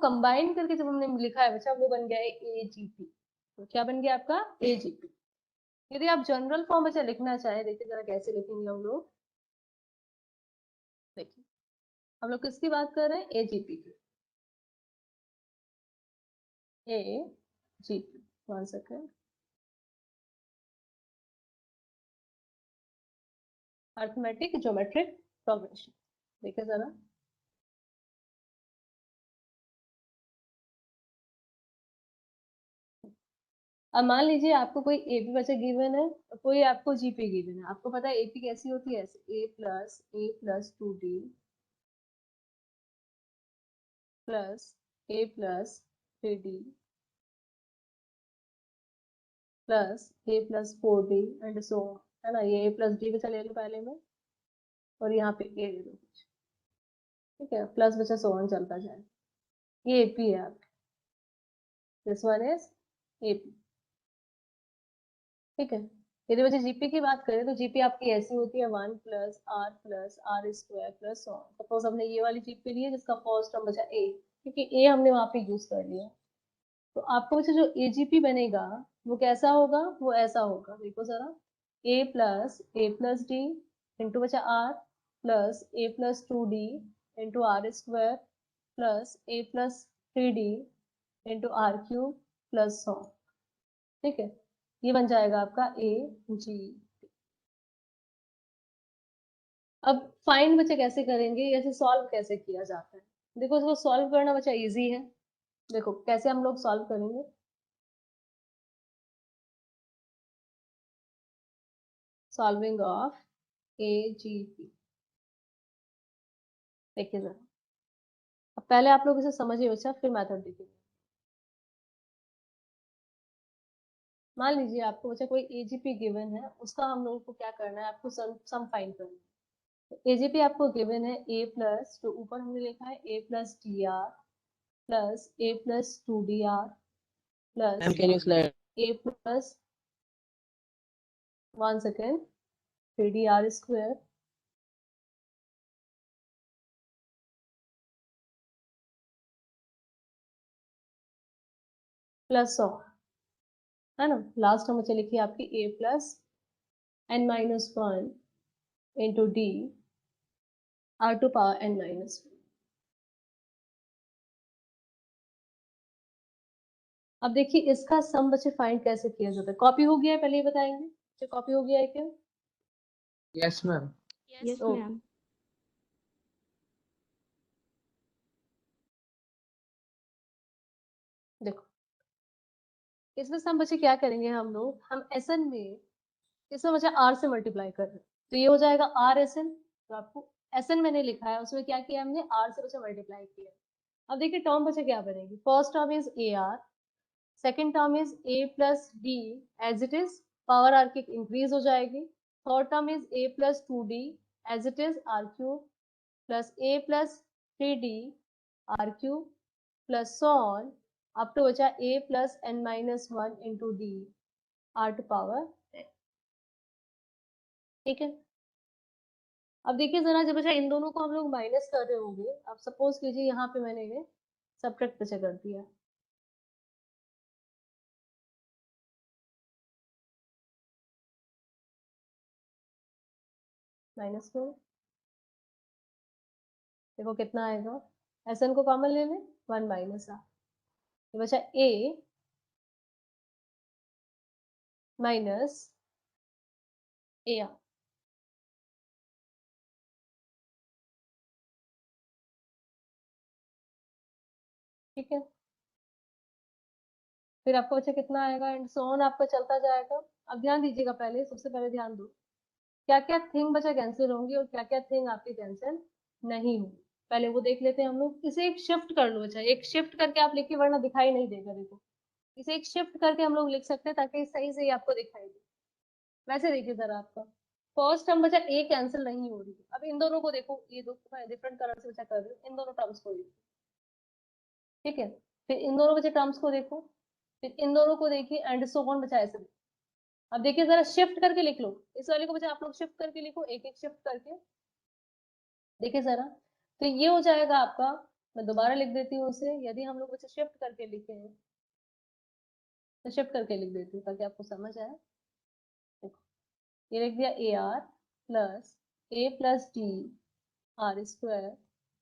Combine करके जब हमने लिखा है बच्चा वो बन गया है AGP। तो क्या बन गया आपका AGP। यदि आप जनरल फॉर्म बच्चा लिखना चाहे, देखिए जरा कैसे लिखेंगे हम लोग। देखिए हम लोग किसकी बात कर रहे हैं, AGP की। AGP 1 second. Arithmetic geometric progression. देखिए जरा, अब मान लीजिए आपको कोई AP बच्चा गिवन है, कोई आपको GP गिवन है। आपको पता है AP कैसी होती है, A+A+2D plus A+3D plus A+4D and so on, है ना। ये A+D बचा ले लो पहले में, और यहाँ पे A दे दो कुछ, ठीक है, प्लस बचा सो ऑन चलता जाए। ये AP है आपकी, दिस वन इज AP, ठीक है। यदि बच्चे GP की बात करें तो GP आपकी ऐसी होती है 1+R+R² प्लस ऑन। सपोज हमने ये वाली GP ली है जिसका फर्स्ट टर्म बचा A, क्योंकि A हमने वहां पे यूज कर लिया। तो आपको बच्चे जो AGP बनेगा वो कैसा होगा, वो ऐसा होगा, देखो जरा, A+A+D इंटू बचा R plus A+2D into R² plus A+3D into R³ plus 100, ठीक है। ये बन जाएगा आपका AG। अब फाइंड बच्चे कैसे करेंगे, ऐसे सॉल्व कैसे किया जाता है। देखो इसको सॉल्व करना बच्चा इजी है। देखो कैसे हम लोग सॉल्व करेंगे। सॉल्विंग ऑफ AGP, देखिए जरा, अब पहले आप लोग इसे समझिए बच्चा, फिर मेथड देखिए। मान लीजिए आपको बच्चा कोई AGP गिवन है, उसका हम लोगों को क्या करना है, आपको सम फाइंड करना है। तो AGP आपको गिवन है A प्लस, जो ऊपर हमने लिखा है A+DR plus A+2DR plus Can you slide? A+ 1 second 3DR² plus 100, है ना। लास्ट हम बच्चे लिखिए आपकी A+N-1 into D R² N-1। अब देखिए इसका सम बच्चे फाइंड कैसे किया जाता है। कॉपी हो गया है, पहले ही बताएंगे बच्चे, कॉपी हो गया है क्या। Yes, ma'am. Yes, okay, ma'am. देखो इसमें सम बच्चे क्या करेंगे हम लोग, हम SN में इसमें बच्चे R से मल्टीप्लाई कर रहे हैं, तो ये हो जाएगा RSN। तो आपको SN मैंने लिखा है, उसमें क्या किया हमने, R से बच्चे मल्टीप्लाई किया। अब देखिए टर्म बच्चे क्या बनेगी, first term is AR, second term is A+D as it is, power R की इंक्रीज हो जाएगी। Third term is A+2D as it is R³ plus A+3D R³ plus so on up to बचा A+N-1 into D R², ठीक है। अब देखिए जरा, जब बचा इन दोनों को हम लोग माइनस कर रहे होंगे, अब सपोज कीजिए यहाँ पे मैंने ये सब्ट्रैक्ट बचा कर दिया, माइनस को देखो कितना आएगा, SN को कॉमन ले लें, 1 माइनस R, ये बचा A माइनस AR, ठीक है। फिर आपको बचा कितना आएगा, एंड सो ऑन आपका चलता जाएगा। अब ध्यान दीजिएगा, पहले सबसे पहले ध्यान दो क्या क्या थिंग बचा कैंसिल होंगी और क्या क्या थिंग आपकी कैंसिल नहीं होंगी। पहले वो देख लेते हैं हम लोग। इसे एक शिफ्ट कर लो, अच्छा एक शिफ्ट करके आप लिखिए, वरना दिखाई नहीं देगा। देखो इसे एक शिफ्ट करके हम लोग लिख सकते हैं ताकि सही से ही आपको दिखाई दे। वैसे देखिए जरा, आपका फर्स्ट टर्म बचा A कैंसिल नहीं हो रही है। अब इन दोनों को देखो, ये दो डिफरेंट कलर से बचा कर रही हूँ, इन दोनों टर्म्स को देखो, ठीक है। फिर इन दोनों बचे टर्म्स को देखो, फिर इन दोनों को देखिए, एंड सो ऑन बचा ऐसे। अब देखिए जरा शिफ्ट करके लिख लो, इस वाले को बचा आप लोग शिफ्ट करके लिखो, एक एक शिफ्ट करके देखिए जरा। तो ये हो जाएगा आपका मैं दोबारा लिख देती हूँ उसे, यदि हम लोग उसे शिफ्ट करके लिखे हैं तो शिफ्ट करके लिख देती हूँ ताकि आपको समझ आए। देखो ये लिख दिया a r plus d r square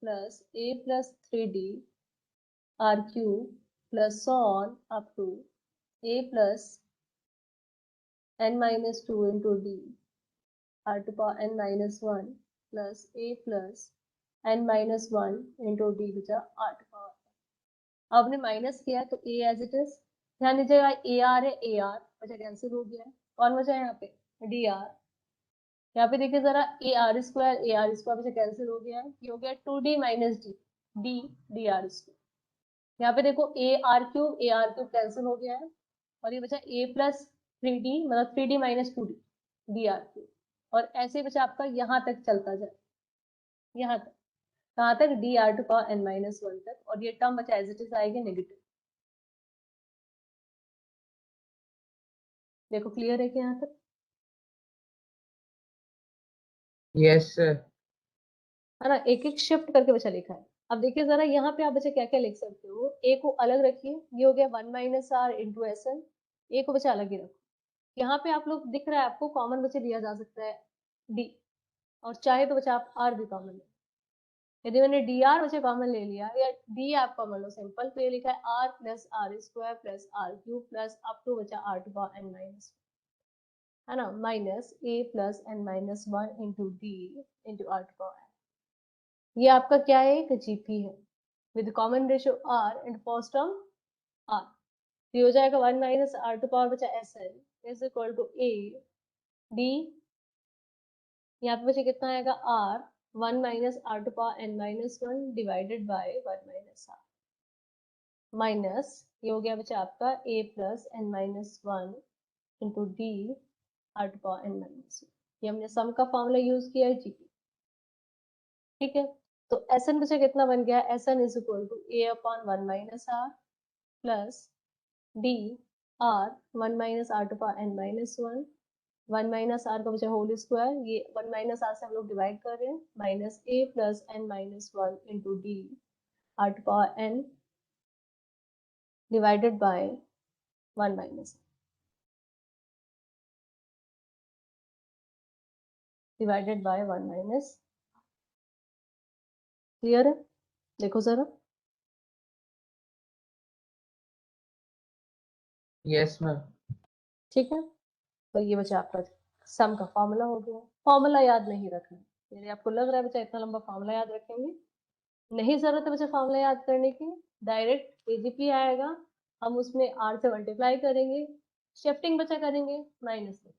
plus a plus 3d r cube plus on up to a plus n minus 2 into d r to power n minus 1 plus a plus n minus 1 into d बचा r to power। अब हमने minus किया तो a as it is, ध्यान दीजिएगा A R है, A R बचा cancel हो गया है, कौन बचा है यहाँ पे डी आर। यहाँ पे देखिए जरा ए आर स्क्वायर बचा कैंसिल हो गया है, ये हो गया 2d minus D D D r square. यहाँ पे देखो ए आर क्यूब कैंसिल हो गया है और ये बचा ए प्लस 3d मतलब 3d minus 2d D R cube. और ऐसे बचा आपका यहाँ तक चलता जाए, यहाँ तक कहाँ तक d are to power n minus 1 तक, और ये टर्म बचा एज इट इज आएगी नेगेटिव। देखो क्लियर है कि यहाँ तक, Yes, sir. है ना, एक एक शिफ्ट करके बचा लिखा है। अब देखिए जरा यहाँ पे आप बच्चे क्या क्या लिख सकते हो, ए को अलग रखिए, ये हो गया 1 minus R into S N, A को बचा अलग ही रखो। यहाँ पे आप लोग दिख रहा है आपको कॉमन बच्चे लिया जा सकता है डी, और चाहे तो बच्चा आप आर भी कॉमन ले। यदि मैंने डी आर बच्चे कॉमन ले लिया या डी आप कॉमन लो सिंपल, तो ये लिखा है R plus R square plus R cube plus up to बचा R to power n minus, है ना, minus A plus n minus 1 into D into R to power n। ये आपका क्या है, एक जीपी है with common ratio R and first term R. ये हो जाएगा 1 माइनस आर टू पावर बचा S N is equal to A D, यहाँ पे बचे कितना आएगा R 1 minus are to power n minus 1 divided by 1 minus R, minus ये हो गया बचा आपका A plus n minus 1 into D R to power n minus 1। ये हमने सम का फॉर्मूला यूज किया है जीपी, ठीक है। तो एस एन बचा कितना बन गया, s N is equal to a upon 1 minus r plus d r 1 minus are to power n minus 1, 1 minus are का बचा होल स्क्वायर, ये 1 माइनस आर से हम लोग डिवाइड कर रहे हैं, minus A plus n minus 1 into D R to power n divided by 1 minus divided by 1 minus. Clear है, देखो जरा, Yes, ma'am. ठीक है। तो ये बचा आपका सम का फॉर्मूला हो गया। फॉर्मूला याद नहीं रखना, यदि आपको लग रहा है बच्चा इतना लंबा फॉर्मूला याद रखेंगे, नहीं जरूरत है बच्चा फॉर्मूला याद करने की, डायरेक्ट एजीपी आएगा, हम उसमें आर से मल्टीप्लाई करेंगे, शिफ्टिंग बचा करेंगे माइनस में,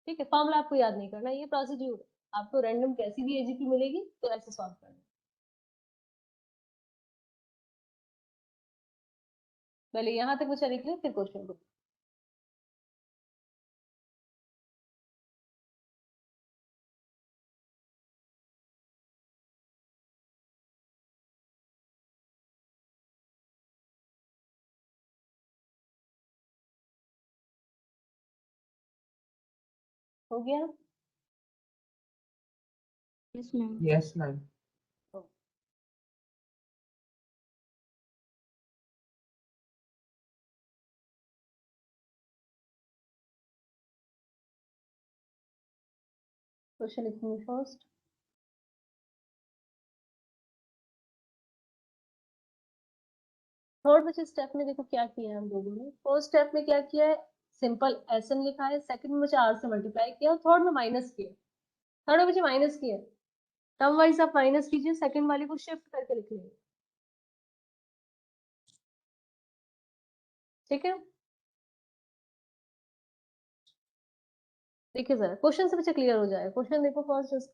ठीक है। फॉर्मूला आपको याद नहीं करना, ये प्रोसीड्यूर है, आपको रैंडम कैसी भी एजीपी मिलेगी तो ऐसे सॉल्व करना। पहले यहाँ तक बचा लिख ले फिर क्वेश्चन को। हो गया, Yes, ma'am. Yes, ma'am. Question लिखूंगी फर्स्ट। थर्ड बच्चे स्टेप में देखो क्या किया है हम लोगों ने, फर्स्ट स्टेप में क्या किया है, सिंपल एस एन लिखा है, सेकंड में मुझे आर से मल्टीप्लाई किया और थर्ड में माइनस किया, थर्ड में मुझे माइनस किया, टर्म वाइज आप माइनस कीजिए, सेकंड वाले को शिफ्ट करके लिख लेंगे, ठीक है। देखिए जरा क्वेश्चन से बच्चे क्लियर हो जाए, क्वेश्चन देखो first,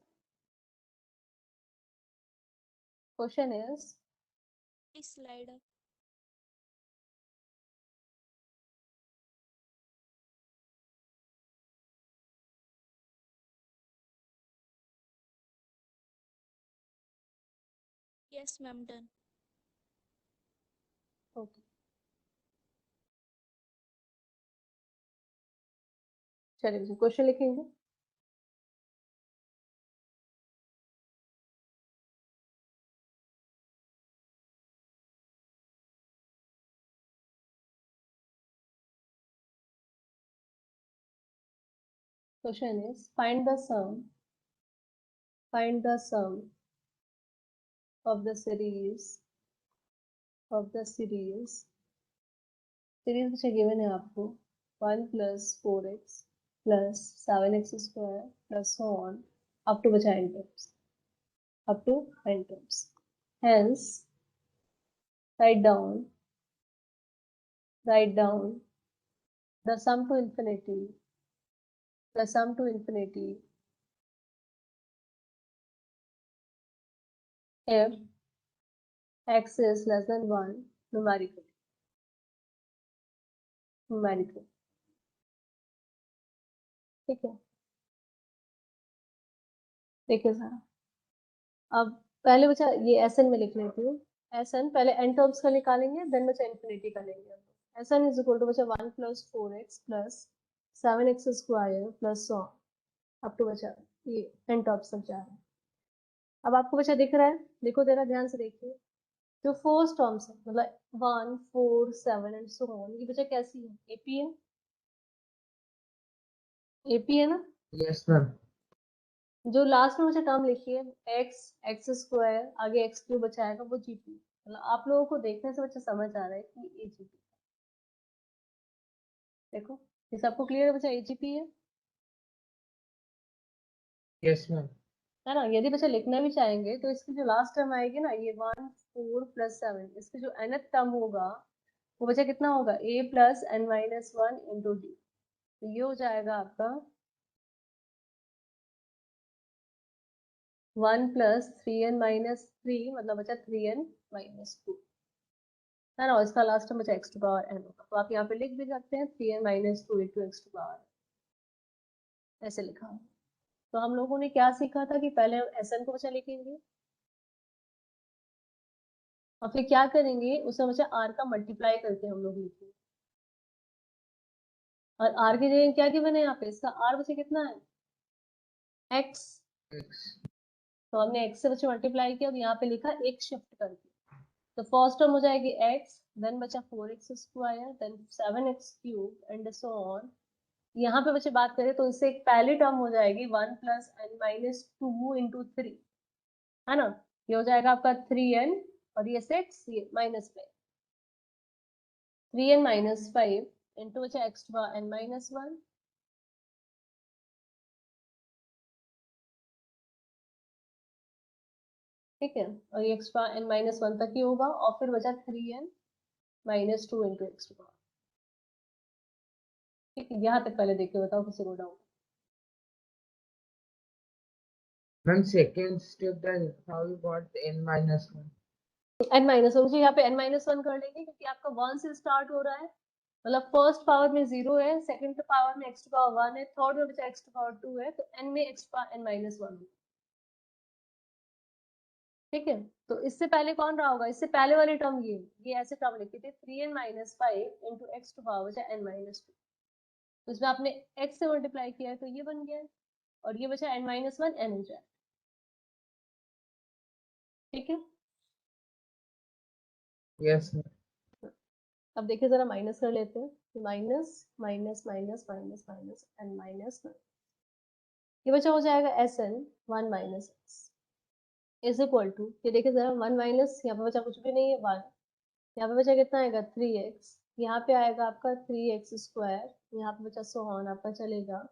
question is Please slide up. Yes, ma'am. Done. Okay, चलिए क्वेश्चन लिखेंगे। Question is find the sum of the series which are given है आपको 1 plus 4x plus 7x square plus so on up to बचा n terms. Hence write down the sum to infinity if x is less than 1 numerically. ठीक है, देखिए sir, अब पहले बच्चा ये Sn में लिख लेती हूँ. Sn पहले n टर्म्स का निकालेंगे, देन बच्चा इन्फिनिटी का लेंगे. Sn इज इक्वल टू बच्चा 1 plus 4x plus 7x square plus so on up to बच्चा ये n टर्म्स तक जा रहा है. अब आपको बच्चा दिख रहा है, देखो जरा ध्यान से देखिए, जो फर्स्ट टर्म्स है मतलब 1 4 7 एंड सो ऑन, ये बच्चा कैसी है? एपी है ना. Yes, ma'am. जो लास्ट में मुझे टर्म लिखी है एक्स स्क्वायर आगे एक्स क्यूब बचा आएगा, वो जीपी. मतलब आप लोगों को देखने से बच्चा समझ आ रहा है कि ये जीपी. देखो ये सबको क्लियर है बच्चा, एजीपी है Yes, ma'am. ना. यदि बच्चा लिखना भी चाहेंगे तो इसकी जो लास्ट टर्म आएगी ना, ये 1 4 प्लस 7, इसकी जो nth टर्म होगा वो बच्चा कितना होगा? a plus n minus 1 into D. तो ये हो जाएगा आपका 1 प्लस 3n माइनस 3, मतलब बचा 3n माइनस 2 है ना. और इसका लास्ट टर्म बचा x टू पावर n होगा. तो आप यहाँ पे लिख भी सकते हैं 3n minus 2 into x to power, ऐसे लिखा है. तो हम लोगों ने क्या सीखा था कि पहले Sn को बचा लिखेंगे और फिर क्या करेंगे, उसमें बचा r का मल्टीप्लाई करके हम लोग लिखेंगे. और r की जगह क्या गिवन है यहाँ पे? इसका r बचा कितना है? x. X. तो हमने x से बच्चे मल्टीप्लाई किया और यहाँ पे लिखा एक शिफ्ट करके. तो फर्स्ट टर्म हो जाएगी x, देन बचा 4x square, then 7x cube and so on. यहाँ पे बच्चे बात करें तो इससे एक पहली टर्म हो जाएगी 1 प्लस n माइनस 2 इंटू 3, है ना. ये हो जाएगा आपका 3n और ये 6, ये माइनस 5, 3n माइनस 5 इंटू बचा x to power n minus 1. ठीक है, और ये x to power n minus 1 तक ही होगा और फिर बचा 3n minus 2 into x to power. ठीक है, यहाँ तक पहले देख के बताओ किसी को doubt. Ma'am, second step that how you got n minus 1. n minus 1, यहाँ पे n माइनस 1 कर लेंगे क्योंकि आपका 1 से स्टार्ट हो रहा है. मतलब फर्स्ट पावर में 0 है, सेकंड पावर में x टू पावर 1 है, थर्ड में बचा x टू पावर 2 है, तो n में x पावर n माइनस 1 होगा. ठीक है, तो इससे पहले कौन रहा होगा? इससे पहले वाली टर्म ये ऐसे टर्म लिखी थी 3n minus 5 into x to power बचा n माइनस 2. तो इसमें आपने x से मल्टीप्लाई किया है तो ये बन गया है और ये बचा n माइनस 1 n हो जाए. ठीक है, Yes, ma'am. अब देखिए जरा माइनस कर लेते हैं. Minus minus minus minus minus n minus 1, ये बचा हो जाएगा Sn 1 minus x is equal to, ये देखिए जरा 1 माइनस, यहाँ पे बचा कुछ भी नहीं है 1, यहाँ पे बचा कितना आएगा 3x, यहाँ पे आएगा आपका 3x स्क्वायर, यहाँ पे बचा सो ऑन आपका चलेगा.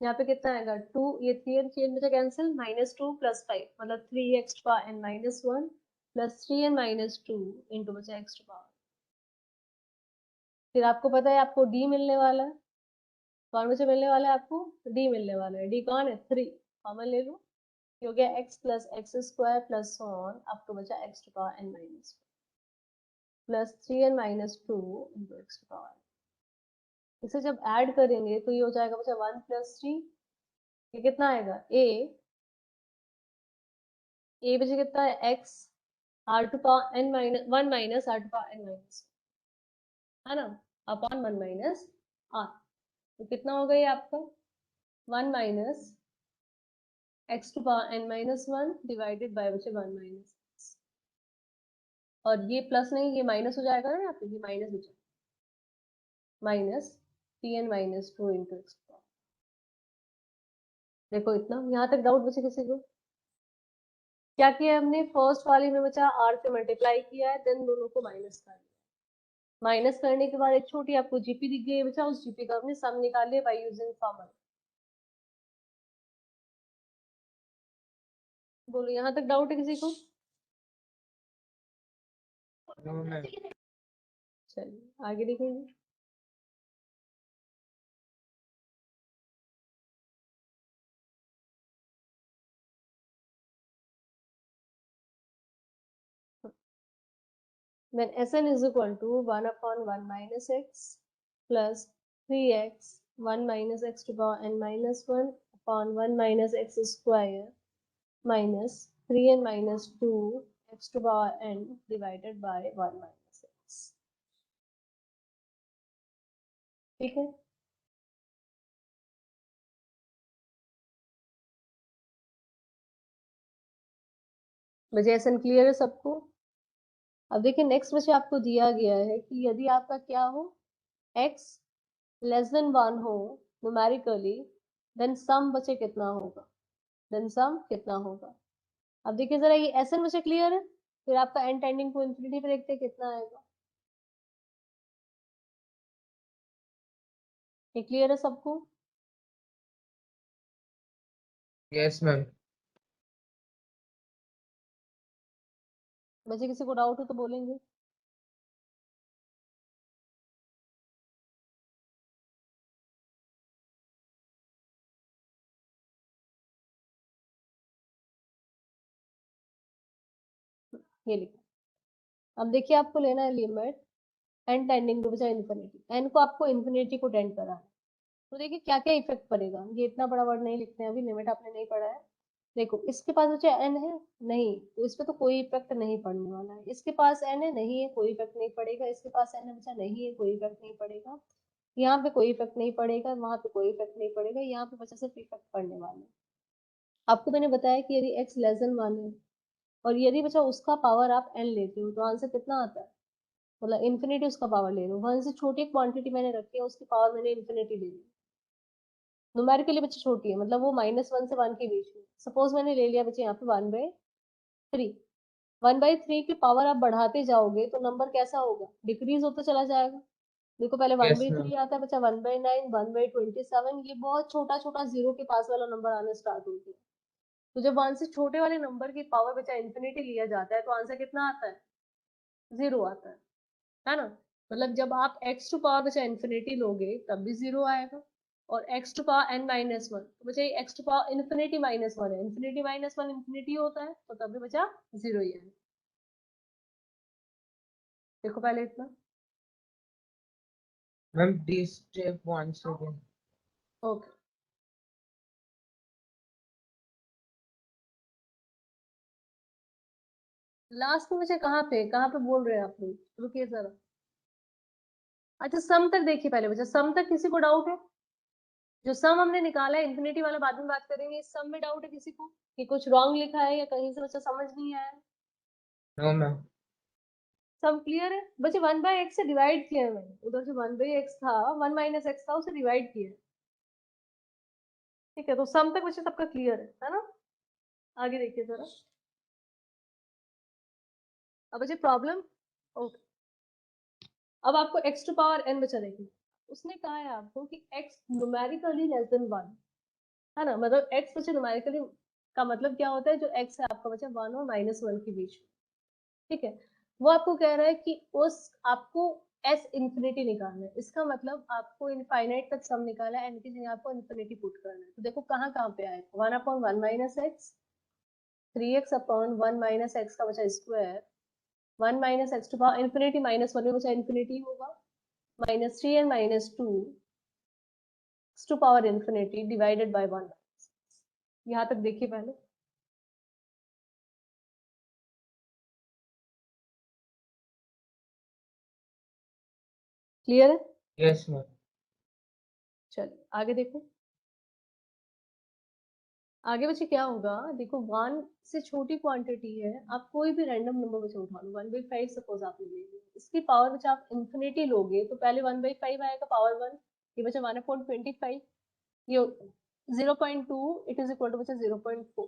यहाँ पे कितना आएगा 2, ये 3n 3n बचा कैंसिल, माइनस 2 प्लस 5 मतलब 3x power n minus 1 plus 3n minus 2 into बचा x टू पावर. फिर आपको पता है आपको d मिलने वाला है. कौन बचा मिलने वाला है आपको? d मिलने वाला है. d कौन है? 3, कॉमन ले लो. ये हो गया x plus x square plus so on up to बचा x to power n minus plus 3n minus 2 into x to power. इसे जब ऐड करेंगे तो ये हो जाएगा बचा 1 प्लस 3, ये कितना आएगा a बचा कितना है x r to power n minus 1 minus r to power n minus, है ना, अपॉन 1 माइनस r. तो कितना होगा ये आपका 1 minus x to power n minus 1 divided by बचे 1 माइनस, और ये प्लस नहीं ये माइनस हो जाएगा ना, आपको ये माइनस बचा minus 3n minus 2 into x. देखो इतना, यहाँ तक डाउट बचे किसी को? क्या किया हमने? फर्स्ट वाले में बचा r से मल्टीप्लाई किया है, देन दोनों को माइनस कर दिया। माइनस करने के बाद एक छोटी आपको जीपी दिख गई बचा, उस जीपी का हमने सम निकाल लिया बाय यूजिंग फॉर्मूला। बोलो यहाँ तक डाउट है किसी को? No, ma'am. चलिए आगे देखेंगे। When Sn is equal to 1 upon 1 minus x plus 3x 1 minus x to the power n minus 1 upon 1 minus x square minus 3n minus 2 x to the power n divided by 1 minus x। ठीक है, बचे Sn clear है सबको? अब देखिए next बचे आपको दिया गया है कि यदि आपका क्या हो, x लेस देन 1 हो न्यूमेरिकली, देन सम बचे कितना होगा, देन सम कितना होगा। अब देखिए जरा ये Sn बचे क्लियर है, फिर आपका n टेंडिंग टू इंफिनिटी पे देखते हैं कितना आएगा। ये क्लियर है सबको? Yes, ma'am. बचे किसी को डाउट हो तो बोलेंगे। ये लिखो। अब देखिए आपको लेना है लिमिट n टेंडिंग टू बचा इन्फिनिटी, n को आपको इन्फिनिटी को टेंड कराना है। तो देखिए क्या क्या इफेक्ट पड़ेगा, ये इतना बड़ा वर्ड नहीं लिखते हैं अभी, लिमिट आपने नहीं पढ़ा है। देखो इसके पास बचा n है, नहीं तो इस पे तो कोई इफेक्ट नहीं पड़ने वाला है। इसके पास n है, नहीं है, कोई इफेक्ट नहीं पड़ेगा। इसके पास n है बचा, नहीं है, कोई इफेक्ट नहीं पड़ेगा। यहाँ पे कोई इफेक्ट नहीं पड़ेगा, वहां पे कोई इफेक्ट नहीं पड़ेगा, यहाँ पे बचा सिर्फ इफेक्ट पड़ने वाला है। आपको मैंने बताया कि यदि x लेस देन 1 है और यदि बचा उसका पावर आप n लेते हो तो आंसर कितना आता है, मतलब इन्फिनिटी उसका पावर ले रहे हो। 1 से छोटी क्वांटिटी मैंने रखी है, उसकी पावर मैंने इन्फिनिटी ले ली। न्यूमेरिकली बच्चे छोटी है, मतलब वो -1 से 1 के बीच में। सपोज मैंने ले लिया बच्चे यहाँ पे 1/3। 1/3 की पावर आप बढ़ाते जाओगे तो नंबर कैसा होगा, डिक्रीज होता चला जाएगा। देखो पहले one Yes, by ma'am. Three आता है बच्चा, 1/9, 1/27, ये बहुत छोटा छोटा जीरो के पास वाला नंबर आना स्टार्ट हो गया। तो जब 1 से छोटे वाले नंबर की पावर बचा इन्फिनिटी लिया जाता है तो आंसर कितना आता है, 0 आता है ना। मतलब जब आप x टू पावर बचा इन्फिनिटी लोगे तब भी 0 आएगा, और x टू पावर n-1 तो बचा ये x टू पावर इन्फिनिटी -1 है, इन्फिनिटी -1 इन्फिनिटी होता है तो तब भी बचा 0 ही है। देखो पहले इतना। Ma'am, this step once again. Okay, last में मुझे कहाँ पे बोल रहे हैं आप लोग, रुकिए जरा। अच्छा सम तक देखिए पहले बच्चा, सम तक किसी को डाउट है? जो सम हमने निकाला है, इंफिनिटी वाला बाद में बात करेंगे। इस सम में डाउट है किसी को कि कुछ रॉन्ग लिखा है या कहीं से बच्चा समझ नहीं आया? No, ma'am. सम क्लियर है बच्चे? 1/x से डिवाइड किया है मैंने, उधर जो 1/x था, 1 माइनस एक्स था, उसे डिवाइड किया है। ठीक है, तो सम तक बच्चे सबका क्लियर है ना? आगे देखिए जरा। अब बच्चे प्रॉब्लम, ओके। अब आपको x टू पावर n बचा देखिए। उसने कहा है आपको कि x न्यूमेरिकली लेस देन 1 है ना, मतलब x बचे न्यूमेरिकली का मतलब क्या होता है, जो x है आपका बचा 1 और -1 के बीच में। ठीक है, वो आपको कह रहा है कि उस आपको s इंफिनिटी निकालना है, इसका मतलब आपको इनफाइनाइट तक सम निकाला है, n की जगह आपको इंफिनिटी पुट करना है। तो देखो कहाँ कहाँ पे आएगा, 1/1 minus x, 3x/1 minus x का बचा square, 1 minus x to power infinity -1 में बचा इन्फिनिटी होगा, -3 and -2 x to power infinity divided by 1। यहाँ तक देखिए पहले। क्लियर है? Yes, ma'am. चलिए आगे देखो। आगे बच्चे क्या होगा, देखो 1 से छोटी क्वांटिटी है, आप कोई भी रैंडम नंबर बच्चे उठा लो, 1/5 सपोज आपने ले लिया, इसकी पावर बच्चे आप इन्फिनिटी लोगे तो पहले 1/5 आएगा पावर 1, ये बच्चा 1/25 ये 0.2 इट इज इक्वल टू बच्चा 0.4।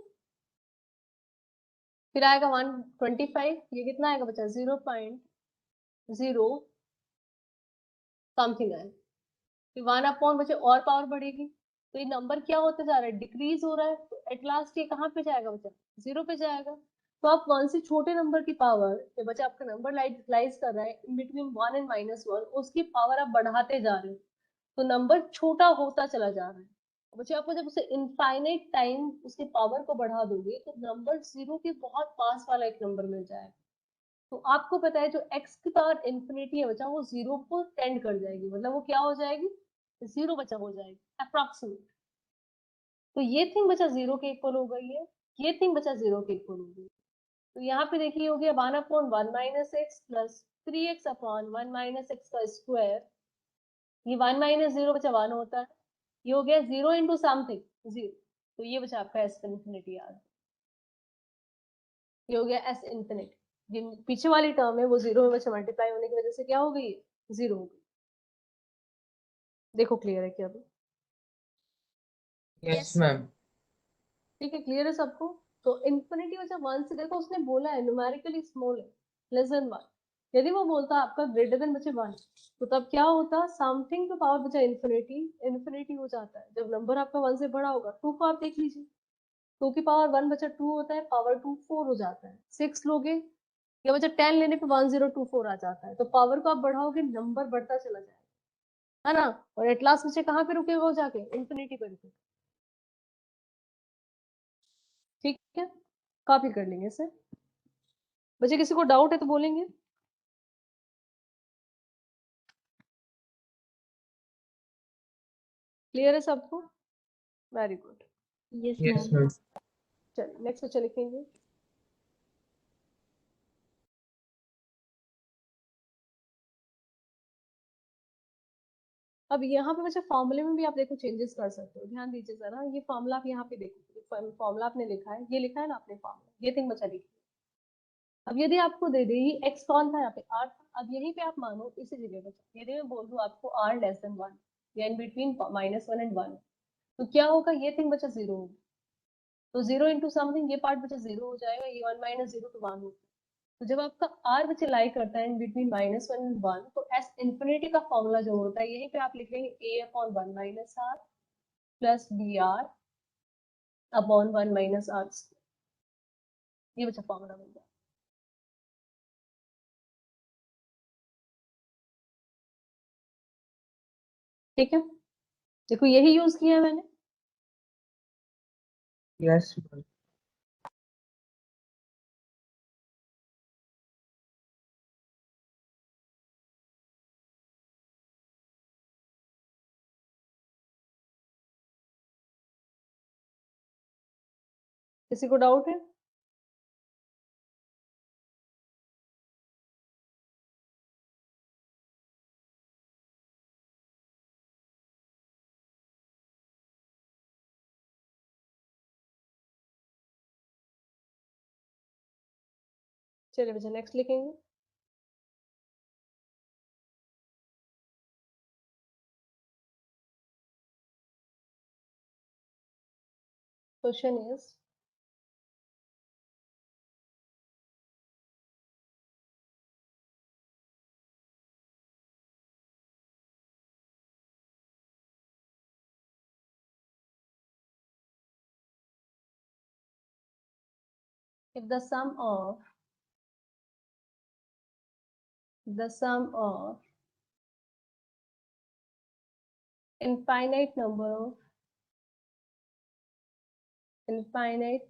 फिर आएगा 125, ये कितना आएगा बच्चा 0.0 समथिंग आएगा। फिर 1 अपॉन बच्चे और पावर बढ़ेगी, तो ये नंबर क्या होता जा रहा है, डिक्रीज हो रहा है। तो एट लास्ट ये कहाँ पे जाएगा बच्चा, 0 पे जाएगा। तो आप 1 से छोटे नंबर की पावर, जो बच्चा आपका नंबर लाइज कर रहा है इन बिटवीन 1 एंड -1, उसकी पावर आप बढ़ाते जा रहे हो, तो नंबर छोटा होता चला जा रहा है। बच्चे आपको जब उसे इनफाइनाइट टाइम उसके पावर को बढ़ा दोगे तो नंबर 0 के बहुत पास वाला एक नंबर मिल जाएगा। तो आपको पता है जो x की पावर इंफिनिटी है बच्चा, वो 0 को टेंड कर जाएगी, मतलब वो क्या हो जाएगी, 0 बच्चा हो जाएगी अप्रोक्सीमेट। तो ये थिंग बच्चा 0 के इक्वल हो गई है, ये थिंग बच्चा 0 के इक्वल हो गई। तो यहाँ पे देखिए हो गया 1/1 - x प्लस 3x/1 - x का स्क्वायर। ये 1 - 0 बच्चा 1 होता है, ये हो गया 0 इंटू समथिंग 0। तो ये बच्चा आपका एस इंफिनिटी आ गया, ये हो गया एस इंफिनिटी। जिन पीछे वाली टर्म है वो 0 में बच्चा मल्टीप्लाई होने की वजह से क्या हो गई, 0 हो गई। देखो क्लियर है क्या अभी? Yes, ma'am. ठीक है, क्लियर है सबको? तो इंफिनिटी बच्चा 1 से, देखो उसने बोला है न्यूमेरिकली स्मॉल है, लेस देन 1। यदि वो बोलता आपका ग्रेटर देन बच्चे 1, तो तब क्या होता, समथिंग टू पावर बच्चा इंफिनिटी, इंफिनिटी हो जाता है जब नंबर आपका 1 से बड़ा होगा। 2 को आप देख लीजिए, 2 की पावर 1 बचा 2 होता है, पावर 2 4 हो जाता है। 6 लोगे या बचा 10 लेने पे 1024 आ जाता है। तो पावर को आप बढ़ाओगे नंबर बढ़ता चला जाएगा, है ना। और एट लास्ट बच्चे कहाँ पे रुकेगा वो जाके, इंफिनिटी पे रुकेगा। ठीक है, कॉपी कर लेंगे इसे। बच्चे किसी को डाउट है तो बोलेंगे। क्लियर है सबको? Very good. Yes, ma'am. चलिए नेक्स्ट बच्चा लिखेंगे। अब यहाँ पे बच्चे फॉर्मूले में भी आप देखो चेंजेस कर सकते हो, ध्यान दीजिए जरा। ये फॉर्मूला आप यहाँ पे देखो, फॉर्मूला आपने लिखा है, ये लिखा है ना आपने फॉर्मूला, ये थिंग बचा लिखिए। अब यदि आपको दे दे ये x कौन था यहाँ पे, r था। अब यहीं पे आप मानो इसी जगह बचा, यदि मैं बोल दूं आपको r लेस देन 1 या इन बिटवीन -1 एंड 1, तो क्या होगा, ये थिंग बचा 0 होगा। तो 0 इंटू समथिंग, ये पार्ट बचा 0 हो जाएगा, ये 1 - 0 तो 1 होगा। तो जब आपका r बच्चे लाई करता है इन बिटवीन -1 एंड 1, तो एस इंफिनिटी का फॉर्मूला जो होता है यहीं पे आप लिख लेंगे a/1 - r plus br upon 1 - r। ये बच्चा फॉर्मूला बन जाए। ठीक है, देखो यही यूज किया है मैंने। Yes, ma'am. किसी को डाउट है? चलिए बच्चा नेक्स्ट लिखेंगे। Question is, if the sum of infinite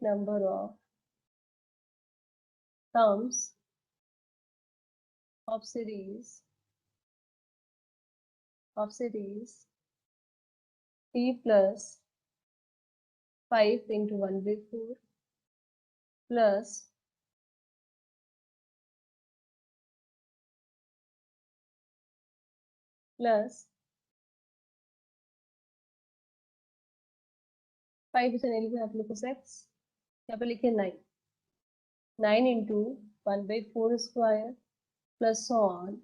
number of terms of series t plus 5 into 1/4 plus plus 5 से नहीं लिखे आप लोग को 6, यहाँ पे लिखे 9 into 1/4 square plus so on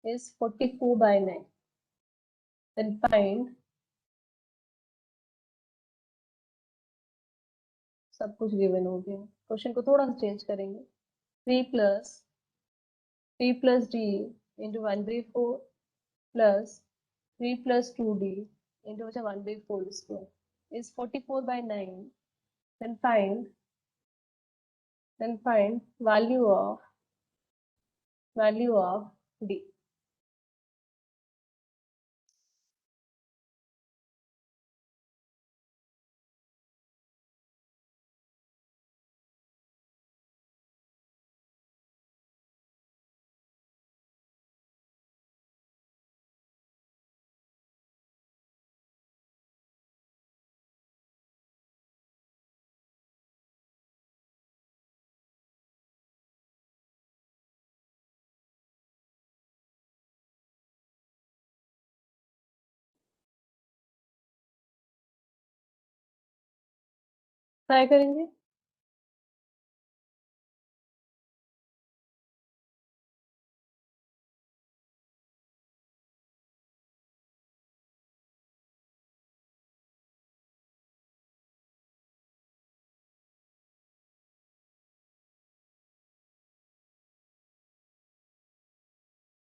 is 44 by 9. Then find सब कुछ गिवन हो गया, क्वेश्चन को थोड़ा सा चेंज करेंगे। 3 D into 1/4 plus 3 + 2d into 1/4 square is 44/9. Then find value of d. Try करेंगे।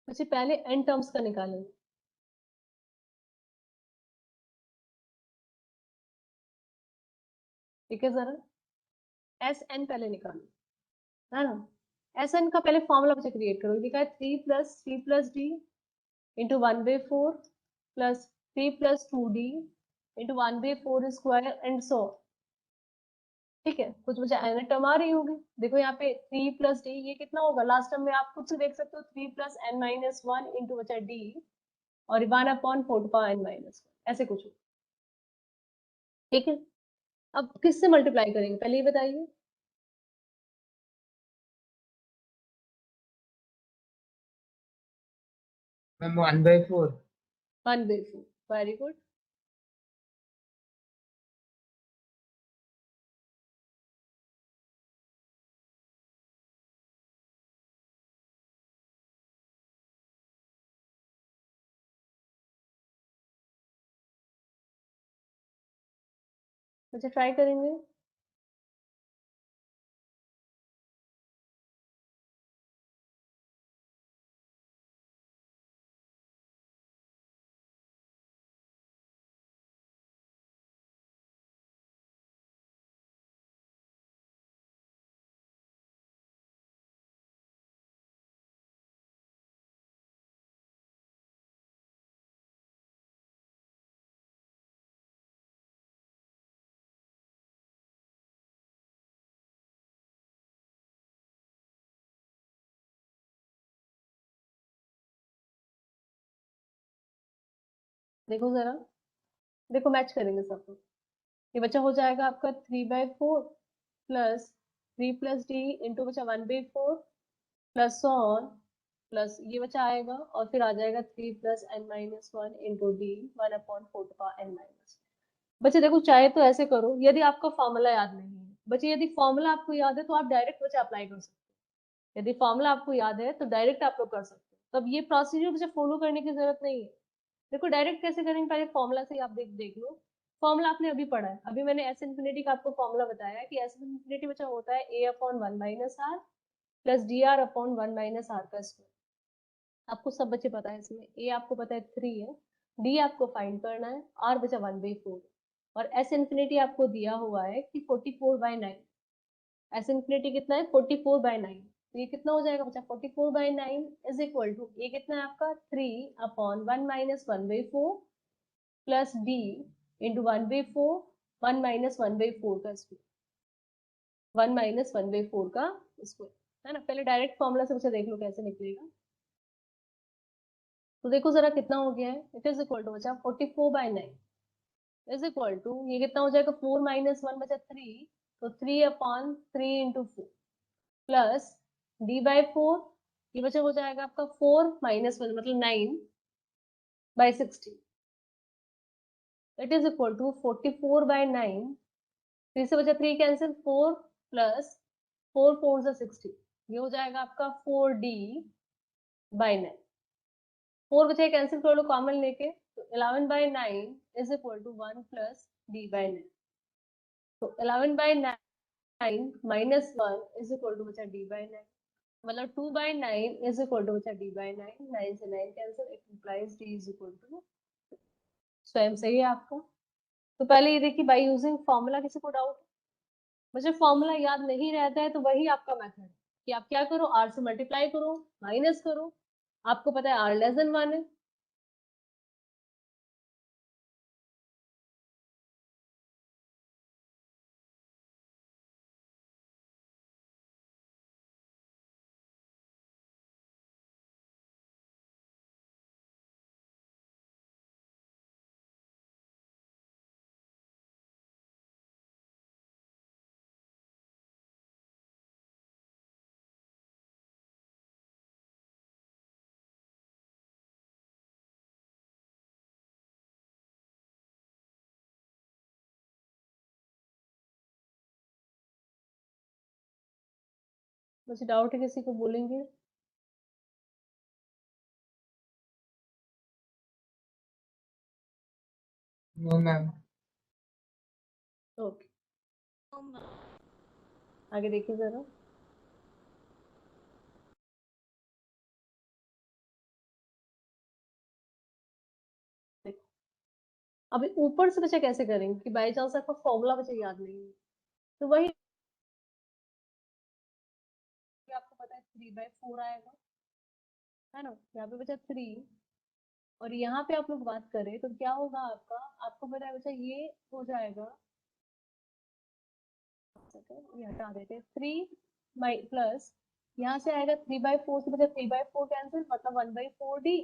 बच्चे पहले n टर्म्स का निकालेंगे। ठीक है, जरा Sn पहले निकालो, है ना। Sn का पहले फॉर्मूला बच्चे क्रिएट करो। लिखा है 3 + 3 + d into 1/4 plus 3 + 2d into 1/4 square and so. ठीक है, कुछ बच्चे एन टर्म आ रही होगी। देखो यहाँ पे 3 + d, ये कितना होगा लास्ट टर्म में, आप खुद से देख सकते हो। 3 + n - 1 इंटू बचा d और 1/4 ऐसे कुछ। ठीक है, अब किससे मल्टीप्लाई करेंगे पहले ये बताइए। मैम 1/4। 1/4, very good. अच्छा, ट्राई करेंगे। देखो जरा, देखो मैच करेंगे सब कुछ। ये बच्चा हो जाएगा आपका 3/4 प्लस 3 + d इंटू बचा 1/4 प्लस ऑन प्लस ये बचा आएगा और फिर आ जाएगा 3 + n - 1 इंटू d 1/4 बच्चे देखो, चाहे तो ऐसे करो, यदि आपका फॉर्मूला याद नहीं है। बच्चे यदि फॉर्मूला आपको याद है तो आप डायरेक्ट बच्चे अप्लाई कर सकते हो। यदि फॉर्मूला आपको याद है तो डायरेक्ट आप लोग कर सकते हो, तब ये प्रोसीजर बच्चे फॉलो करने की जरूरत नहीं है। देखो डायरेक्ट कैसे करेंगे, पहले फॉर्मूला से ही आप देख लो। फॉर्मूला आपने अभी पढ़ा है, अभी मैंने एस इन्फिनिटी का आपको फॉर्मूला बताया है कि एस इन्फिनिटी बच्चा होता है a/1 - r plus dr/1 - r का स्क्वायर। आपको सब बच्चे पता है, इसमें a आपको पता है 3 है, d आपको फाइंड करना है, r बचा 1/4 और एस इन्फिनिटी आपको दिया हुआ है कि 44/9। एस इन्फिनिटी कितना है 44/9, तो ये कितना हो जाएगा बच्चा 44/9 इज इक्वल टू ये कितना है आपका 3/1 - 1/4 प्लस d इंटू 1/4 1 - 1/4 का स्क्वायर, 1 - 1/4 का स्क्वायर, है ना। पहले डायरेक्ट फॉर्मूला से बच्चा देख लो कैसे निकलेगा। तो देखो जरा कितना हो गया है, इट इज इक्वल टू बचा 44/9 इज इक्वल टू ये कितना हो जाएगा 4 - 1 बचा 3, तो 3/3 इंटू 4 प्लस d/4, ये बचा हो जाएगा आपका 4 - 1 मतलब 9/16, इट इज इक्वल टू 44/9। 3 से बचा 3 कैंसिल, 4 प्लस 4 4 से 60, ये हो जाएगा आपका 4d/9। 4 बचे कैंसिल कर लो कॉमन लेके, तो 11/9 is equal to 1 plus d/9। तो 11/9 9 minus 1 is equal to बचा d by 9, मतलब 2 by 9 is equal to बचा d by 9, 9 से 9 cancel, it implies d is equal to स्वयं सही है आपका। तो पहले ये देखिए बाय यूजिंग फॉर्मूला, किसी को डाउट? मुझे फॉर्मूला याद नहीं रहता है तो वही आपका मेथड है कि आप क्या करो, r से मल्टीप्लाई करो, माइनस करो, आपको पता है r लेस देन 1 है। मुझे डाउट है, किसी को बोलेंगे? No, ma'am. Okay, No, ma'am. आगे देखिए जरा। देखो अभी ऊपर से बच्चा कैसे करेंगे कि बाई चांस आपको फॉर्मूला बच्चा याद नहीं है, तो वही आपको पता है 3/4 आएगा, है ना? यहाँ पे बचा 3 और यहाँ पे आप लोग बात करें तो क्या होगा आपका, आपको पता है बच्चा ये हो जाएगा, ये हटा देते 3 बाई प्लस, यहाँ से आएगा 3/4 से बचा 3/4 कैंसिल, मतलब 1/4d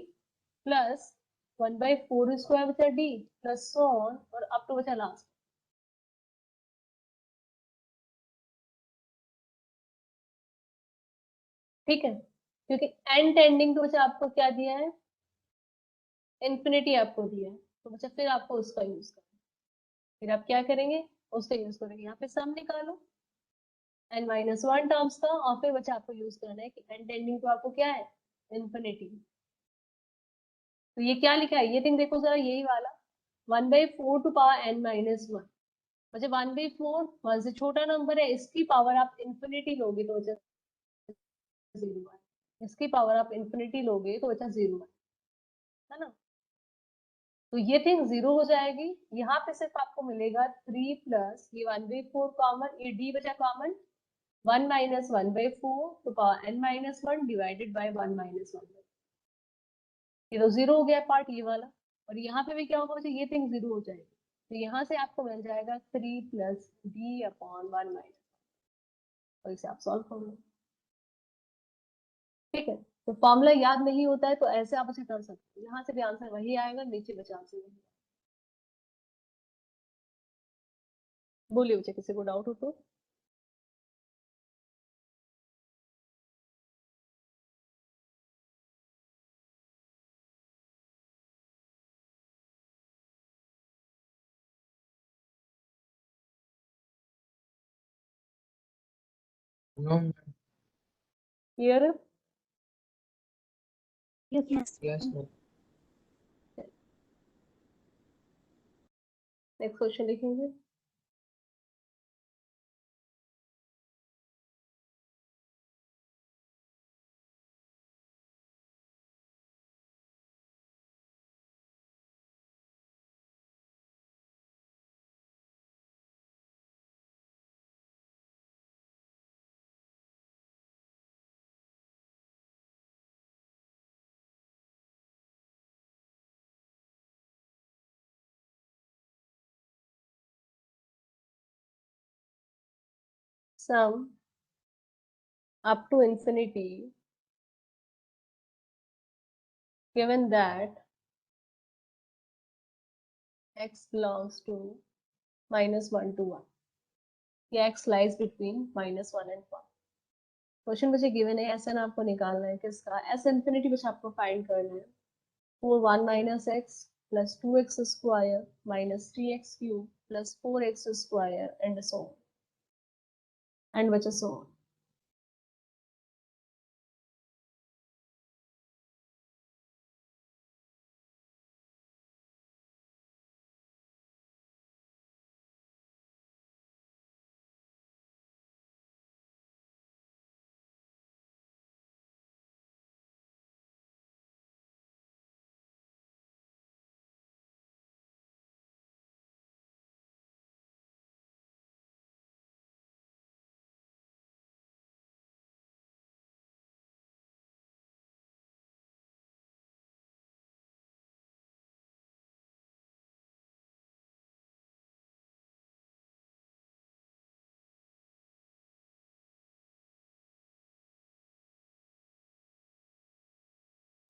प्लस 1/4 स्क्वायर बचा d प्लस सो ऑन और अप टू बचा लास्ट। ठीक है, क्योंकि एन टेंडिंग टू बचा आपको क्या दिया है, इन्फिनिटी आपको दिया है, तो बच्चा फिर आपको उसका यूज करना है। फिर आप क्या करेंगे, उसका यूज करेंगे, यहाँ पे सम निकालो n-1 टर्म्स का और फिर बच्चा आपको यूज करना है कि n टेंडिंग टू आपको क्या है, इन्फिनिटी। तो ये क्या लिखा है, ये थिंग देखो जरा, यही वाला 1/4 टू पावर n-1, बच्चा 1/4 1 से छोटा नंबर है, इसकी पावर आप इन्फिनिटी लोगे तो बच्चा 0 है, इसकी पावर आप इन्फिनिटी लोगे तो बच्चा 0 है ना? तो ये थिंग 0 हो जाएगी, यहाँ पे सिर्फ आपको मिलेगा 3 प्लस ये 1/4 कॉमन, ये d बचा common, 1 minus 1/4 to power n-1 divided by 1 minus 1, ये तो 0 हो गया पार्ट ये वाला, और यहाँ पे भी क्या होगा बच्चा, ये थिंग 0 हो जाएगी, तो यहाँ से आपको मिल जाएगा 3 प्लस d अपॉन 1 माइनस, और इसे आप सॉल्व करोगे। ठीक है, तो फॉर्मूला याद नहीं होता है तो ऐसे आप उसे कर सकते हो, यहाँ से भी आंसर वही आएगा, नीचे बचा आंसर वही। बोलिए बच्चे, किसी को डाउट हो तो? No, ma'am. Clear? Yes, Yes, ma'am. ma'am. Next question लिखेंगे। Sum up to infinity given that x belongs to -1 to 1, या x lies between -1 and 1। Question मुझे गिवन है, Sn आपको निकालना है किसका, S इंफिनिटी कुछ आपको फाइंड करना है, 1 minus x plus 2x square minus 3x cube plus 4x square and so on, and बचा सो ऑन।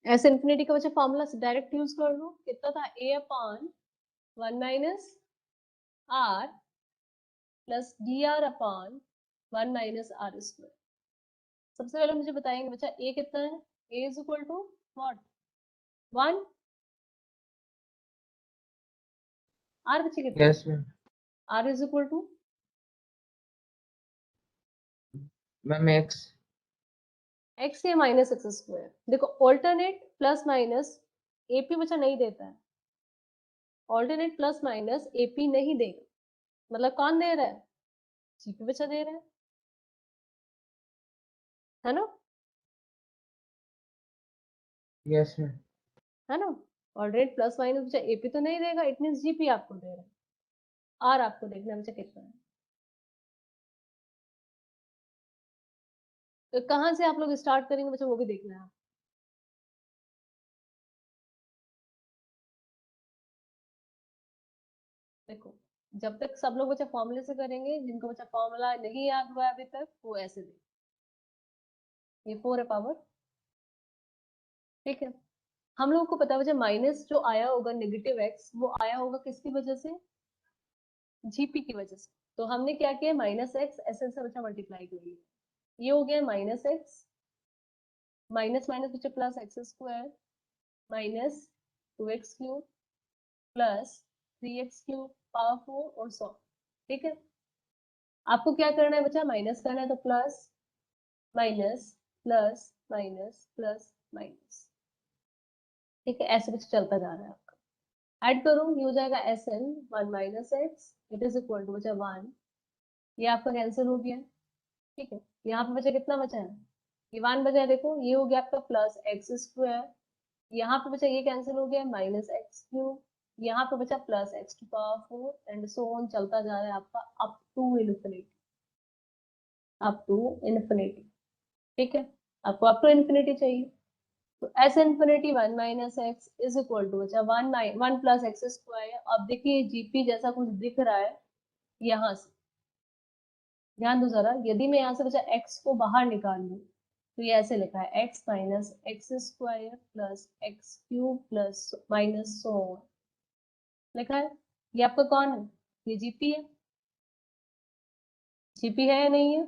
एस इन्फिनिटी का बच्चा फॉर्मूला डायरेक्ट यूज कर लो, कितना था a upon 1 minus r plus dr upon 1 minus r square. सबसे पहले मुझे बताएंगे बच्चा a कितना है, a is equal to what 1, r बच्चे कितना Yes, ma'am. r is equal to Ma'am, X. x या माइनस एक्स स्क्वायर। देखो ऑल्टरनेट प्लस माइनस एपी बच्चा नहीं देता है, ऑल्टरनेट प्लस माइनस एपी नहीं देगा, मतलब कौन दे रहा है, जीपी बच्चा दे रहा है ना, Yes, ma'am. है ना। ऑल्टरनेट प्लस माइनस बच्चा एपी तो नहीं देगा, इट मींस जीपी आपको दे रहा है। आर आपको देखना है बच्चा कितना है, तो कहाँ से आप लोग स्टार्ट करेंगे बच्चा वो भी देखना है। देखो जब तक सब लोग बच्चा फॉर्मूले से करेंगे, जिनको बच्चा फॉर्मूला नहीं याद हुआ है अभी तक वो ऐसे दे, ये 4 है पावर, ठीक है। हम लोगों को पता है बच्चा माइनस जो आया होगा नेगेटिव एक्स, वो आया होगा किसकी वजह से, जीपी की वजह से। तो हमने क्या किया, माइनस एक्स एस से बच्चा मल्टीप्लाई कर लिया, ये हो गया माइनस एक्स, माइनस माइनस बच्चा plus x square minus 2x cube plus 3x cube power 4 और 100, ठीक है। आपको क्या करना है बच्चा, माइनस करना है तो plus minus plus minus plus minus, ठीक है। ऐसे कुछ चलता जा रहा है आपका। ऐड करो, ये हो जाएगा s n 1 minus x it is equal to बचा 1, ये आपका कैंसिल हो गया, ठीक है। यहाँ पे बचा कितना बचा है, ये 1 बचा है, देखो ये हो गया आपका प्लस एक्स स्क्वायर, यहाँ पे बचा ये कैंसिल हो गया माइनस एक्स क्यूब, यहाँ पे बचा plus x to power 4 and so on चलता जा रहा है आपका up to infinity, up to infinity, ठीक है। आपको अप टू इन्फिनिटी चाहिए, तो s infinity 1 minus x is equal to बचा 1 प्लस एक्स स्क्वायर। अब देखिए जीपी जैसा कुछ दिख रहा है यहाँ से, ध्यान दो जरा, यदि मैं यहाँ से बचा एक्स को बाहर निकाल लूँ तो ये ऐसे लिखा है x minus x square plus x cube plus minus so लिखा है। ये आपका कौन है, ये जीपी है, जीपी है या नहीं है,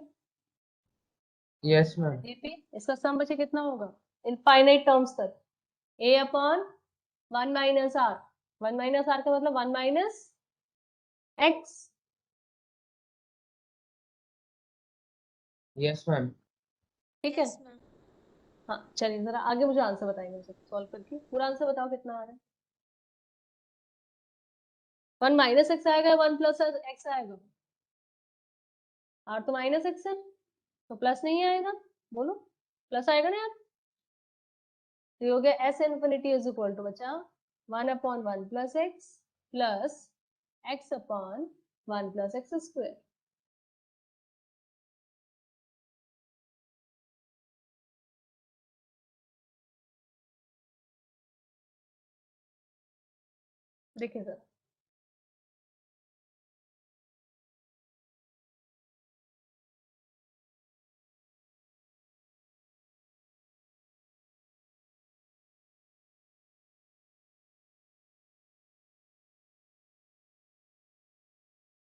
Yes, ma'am. जीपी। इसका सम बचे कितना होगा, इनफाइनाइट टर्म्स तक, A upon 1 minus R, 1 minus are का मतलब 1 माइनस एक्स, Yes, ma'am. ठीक है। Yes, ma'am. हाँ चलिए जरा आगे मुझे आंसर बताएंगे, मुझे सॉल्व करके पूरा आंसर बताओ कितना आ रहा है। 1 माइनस एक्स आएगा, 1 प्लस एक्स आएगा, आर तो माइनस एक्स है तो प्लस नहीं आएगा, बोलो प्लस आएगा ना यार। तो ये हो गया s infinity is equal to बचा 1 upon 1 plus x upon 1 plus x square. देखिए सर,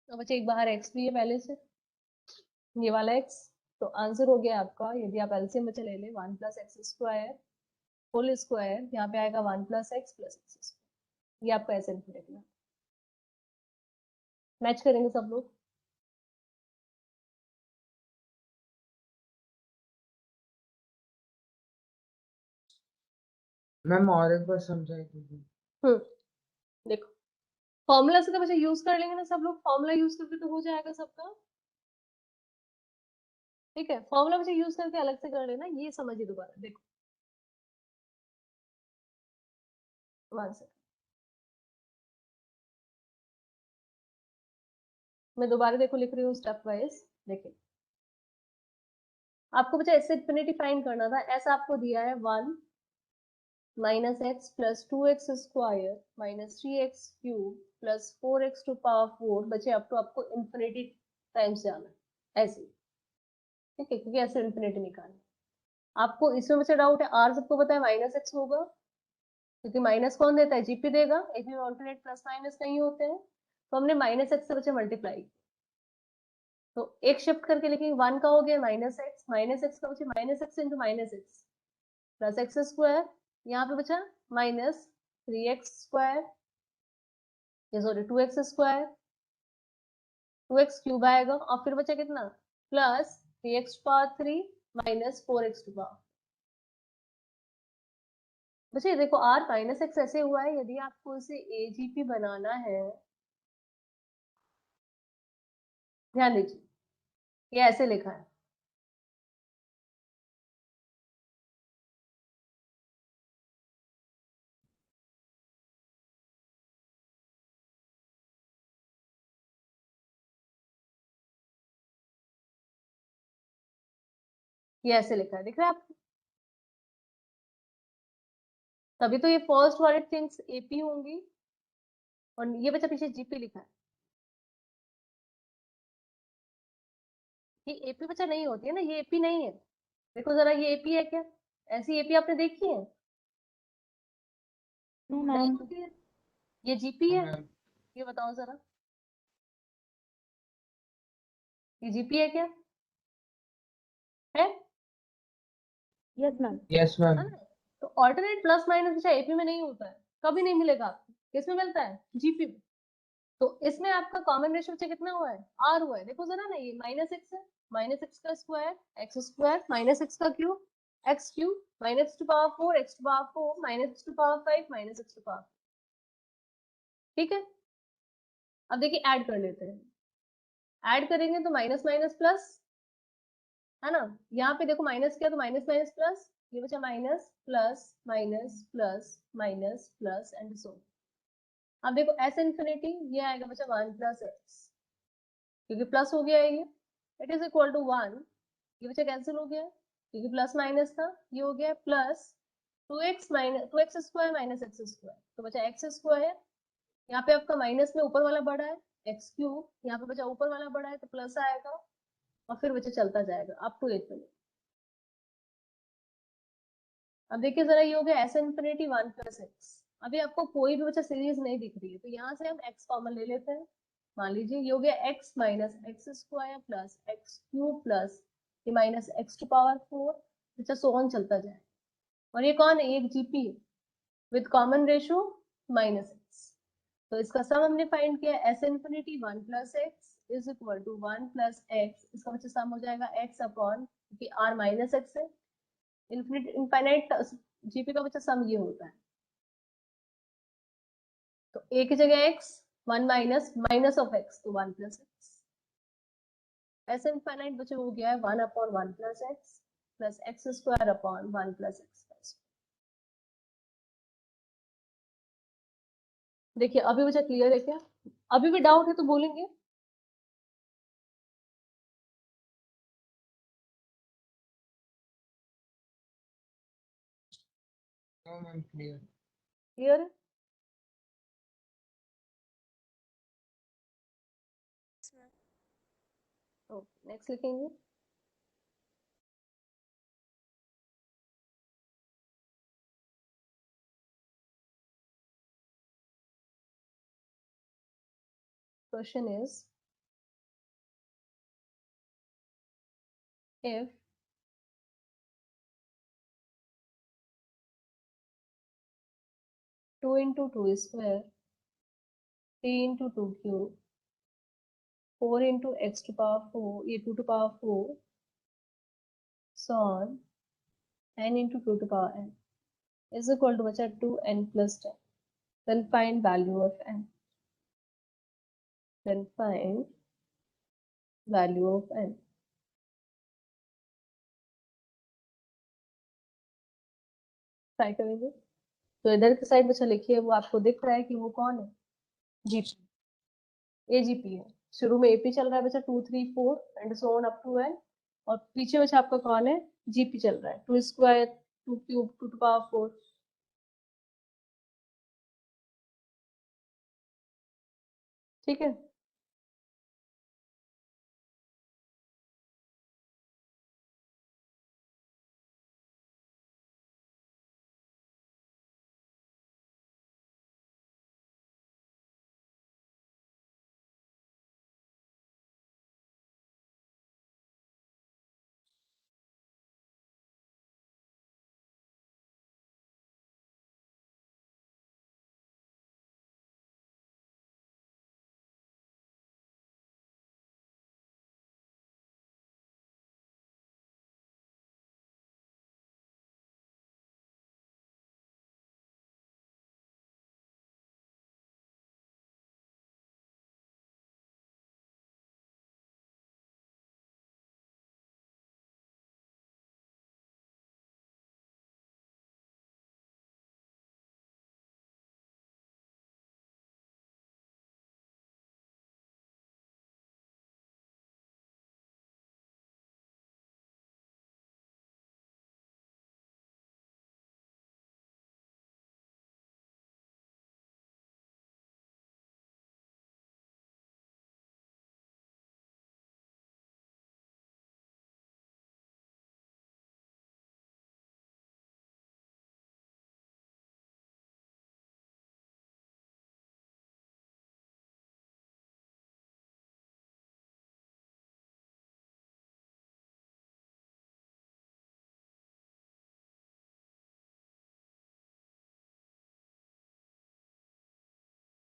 तो बच्चे एक बाहर एक्स भी है पहले से, ये वाला एक्स, तो आंसर हो गया आपका, यदि आप एलसीएम बच्चे ले ले 1 plus x square whole square, यहाँ पे आएगा 1 प्लस एक्स स्क्वायर, ये आपका एस इन्फिनिटी है। मैच करेंगे सब लोग, मैम और एक बार समझाई दीजिए। देखो फॉर्मूला से तो बच्चे यूज कर लेंगे ना सब लोग, फॉर्मूला यूज करके तो हो जाएगा सबका, ठीक है। फॉर्मूला बच्चे यूज करके अलग से कर लेना, ये समझिए दोबारा, देखो 1 सेकंड, मैं दोबारा देखो लिख रही हूँ स्टेप वाइज। देखिए आपको बच्चा इससे इन्फिनिटी फाइंड करना था, ऐसा आपको दिया है 1 minus x plus 2x square minus 3x cube plus 4x to power 4 बचे, अब तो आपको इन्फिनिटी टाइम्स जाना है ऐसे, ठीक है, क्योंकि ऐसे इन्फिनिटी निकालना। आपको इसमें बच्चा डाउट है, आर सबको पता है माइनस एक्स होगा, क्योंकि माइनस कौन देता है, जीपी देगा, एपी में ऑल्टरनेट प्लस माइनस नहीं होते हैं, तो हमने माइनस एक्स से बच्चे मल्टीप्लाई, तो एक शिफ्ट करके लिखेंगे, 1 का हो गया माइनस एक्स का बच्चे minus x into minus x plus x square, यहाँ पे बचा माइनस 3x स्क्वायर, ये sorry 2x square, 2x cube आएगा, और फिर बचा कितना plus 3x power 3 minus 4x to power. बच्चे देखो r माइनस एक्स ऐसे हुआ है, यदि आपको इसे एजीपी बनाना है, ध्यान दीजिए ये ऐसे लिखा है, ये ऐसे लिखा है, दिख रहा है आपको, तभी तो ये फर्स्ट वाले थिंग्स एपी होंगी, और ये बच्चा पीछे जीपी लिखा है, ये एपी बच्चा नहीं होती है ना, ये एपी नहीं है, देखो जरा ये एपी है क्या, ऐसी एपी आपने देखी है, No, नहीं ma'am. होती है, ये जीपी है, ये बताओ जरा, ये जीपी है क्या, है Yes, ma'am. Yes, है ma'am. ना? तो ऑल्टरनेट प्लस माइनस बच्चा एपी में नहीं होता है, कभी नहीं मिलेगा आपको, किसमें मिलता है, जीपी में, तो इसमें आपका कॉमन रेशियो बच्चा कितना हुआ है, आर हुआ है, देखो जरा ना, ये माइनस एक्स है, माइनस एक्स का square X square minus x का cube X cube minus to power 4 X to power 4 minus to power 5 minus x to power, ठीक है। अब देखिए ऐड कर लेते हैं, ऐड करेंगे तो माइनस माइनस प्लस, है ना, यहाँ पे देखो माइनस किया तो माइनस माइनस प्लस, ये बचा minus plus minus plus minus plus and so, अब देखो एस इन्फिनिटी, ये आएगा बचा 1 प्लस एक्स, क्योंकि प्लस हो गया है ये, इट इज इक्वल टू 1, ये बचा कैंसिल हो गया क्योंकि प्लस माइनस था, ये हो गया plus 2x minus 2x square minus x square, तो बचा एक्स स्क्वायर, यहाँ पे आपका माइनस में ऊपर वाला बड़ा है एक्स क्यूब, यहाँ पे बचा ऊपर वाला बड़ा है तो प्लस आएगा, और फिर बच्चा चलता जाएगा अप टू 8 मिनट। अब देखिए जरा, ये हो गया एस इन्फिनिटी 1 प्लस एक्स, अभी आपको कोई भी बच्चा सीरीज नहीं दिख रही है, तो यहाँ से हम x कॉमन ले लेते हैं, मान लीजिए ये हो गया x minus x square plus x cube plus ये माइनस एक्स टू पावर 4, बच्चा सो ऑन चलता जाए, और ये कौन है, एक GP with common ratio minus x, तो इसका सम हमने फाइंड किया, s infinity 1 plus x is equal to 1 plus x, इसका बच्चा सम हो जाएगा x अपॉन, क्योंकि r माइनस एक्स है, इनफाइनाइट जीपी का बच्चा सम ये होता है, तो a की जगह x, 1 minus minus of x तो 1 प्लस एक्स, ऐसे इनफाइनाइट बच्चे हो गया है 1 upon 1 plus x square upon 1 plus x. देखिए अभी बच्चा क्लियर है क्या, अभी भी डाउट है तो बोलेंगे, No, ma'am, clear. क्लियर है, Yes, ma'am. ओके नेक्स्ट लिखेंगे, question is if 2 into 2 square 3 into 2 cube 4 into x to power 4 ये 2 to power 4 so on n into 2 to power n is equal to बचा 2n plus 10, then find value of n, then find value of n, try करेंगे, तो इधर की side बचा लिखिए, वो आपको दिख रहा है कि वो कौन है, जीपी, एजीपी है, शुरू में एपी चल रहा है बचा 2 3 4 and so on up to n, और पीछे बचा आपका कौन है, जीपी चल रहा है 2 स्क्वायर 2 क्यूब 2 टू पावर 4, ठीक है।